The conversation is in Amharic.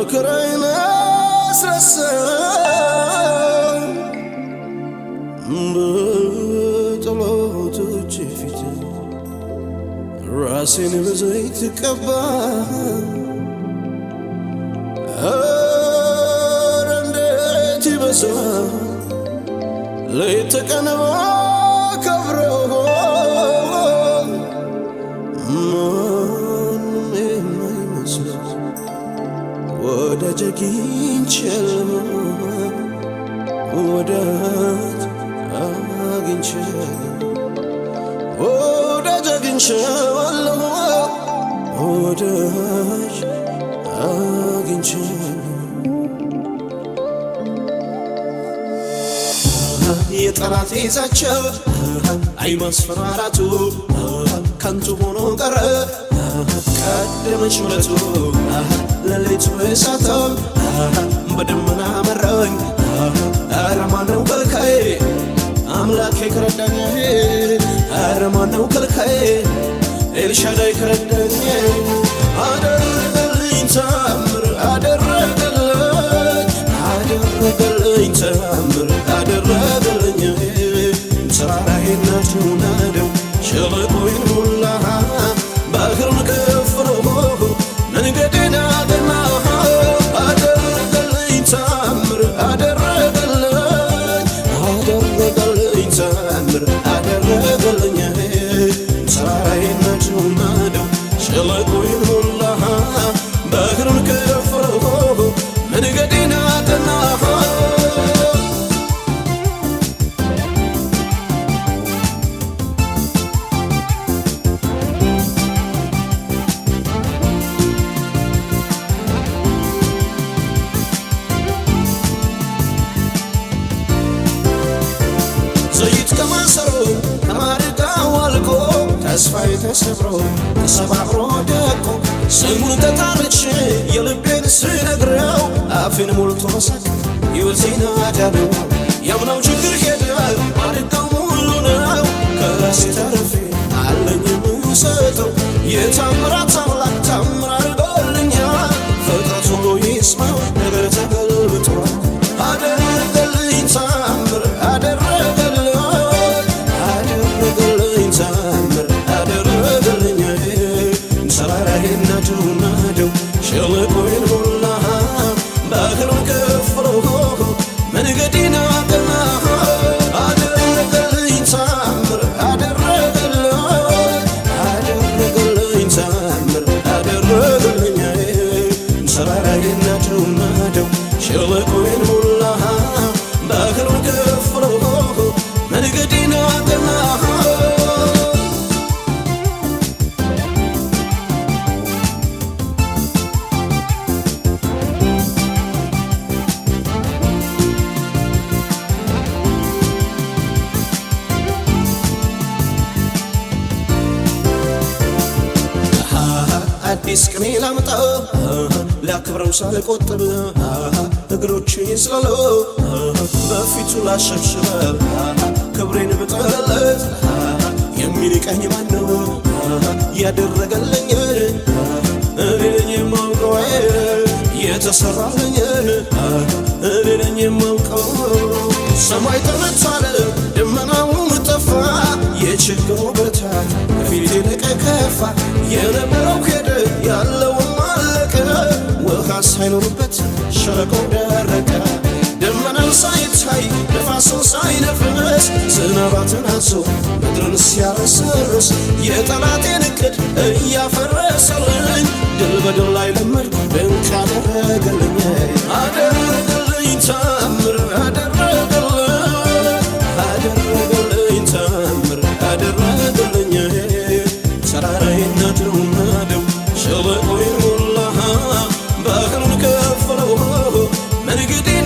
መከራዬን አስረሳ በጠላቶቼ ፊት ራሴን በዘይት ቀባ ኧረ እንዴት ይበዛል ሌት ተቀን ባከብረው ማንም የማይመስለው ወዳጅ አግኝቻለሁ ወዳጅ አግኝቻለሁ ወዳጅ አግኝቻለሁ ወዳጅ አግኝቻለሁ የጠላት ይዛቸው አይ ማስፈራራቱ ከንቱ ሆኖ ቀረ ቀደመች ምረቱ ሌሊቱ እሳተው በደመና መራኝ ኧረ ማነው ከልካዬ አምላኬ ከረዳኝ ኧረ ማነው ከልካዬ ኤልሻዳይ ከረዳኝ አደረገልኝ ተአምር አደረገልኝ ተአምር አደረገልኝ ተራራዬን ናደው ሸለቆዬን ሞላ ባህሩን ከፈለው መንገዴን አቀና አደረገልኝ ተአምር አደረገልኝ ተአምር አደረገልኝ ተራራዬን ናደው ሸለቆዬን ሞላ ባህሩን ከፈለው መንገዴን አቀና ዘይት ከማሰሮ ከማድጋው አልቆ ተስፋዬ ተሰብሮ ተሰባብሮ ደቆ ስሙን ተጣርቼ የልቤን ስነግረው አፌን ሞልቶ ሳቅ ሕይወቴን አዳነው ያምናው ችግር ሄደ ማድጋው ሙሉ ነው ከራሴ ተርፌ አለኝ የምሰጠው የታምራት አምላክ ታምር አድርጎልኛል ፍጥረት ሁሉ ይስማው ነገር ተገልብጧል አደረገልኝ ታምር አደረገልኝ ታምር አደረገልኝ ተራራዬን ናደው ሸለቆዬን ሞላ ባህሩን ከፈለው መንገዴን አቀና አደረገልኝ ታምር አደረገልኝ ታምር አደረገልኝ ተራራዬን ናደው ሸለቆዬን ሞላ ባህሩን ከፈለው መንገዴን አቀና አዲስ ቅኔ ላምጣው ላክብረው ሳልቆጥብ እግሮቼ ይስላሉ በፊቱ ላሸብሽበው ክብሬን ብጥለት የሚንቀኝ ማነው ያደረገልኝ እኔ ነኝ የማውቀው የተሰራልኝ እኔ ነኝ የማውቀው ሰማይ ተመቷል ደመናውም ጠፋ የችግሩ ብርታት ከፊቴ ከፋ የነበረው ሄደ ያለውም አለቀ ውሃ ሳይኖርበት ሸለቆው ደረቀ ደመናን ሳይታይ ነፋስን ሳይነፍስ ዝናባትን አዞ ምድርን ሲያረሰርስ የጠላቴን እቅድ እያፈረሰልኝ ድል በድል ላይ ለመድኩ ድንቅ አደረገልኝ ተአምር አደረገልኝ ተአምር አደረገልኝ ተራራዬን ናደው ሸለቆዬን ሞላ ባህሩን ከፈለው መንገዴን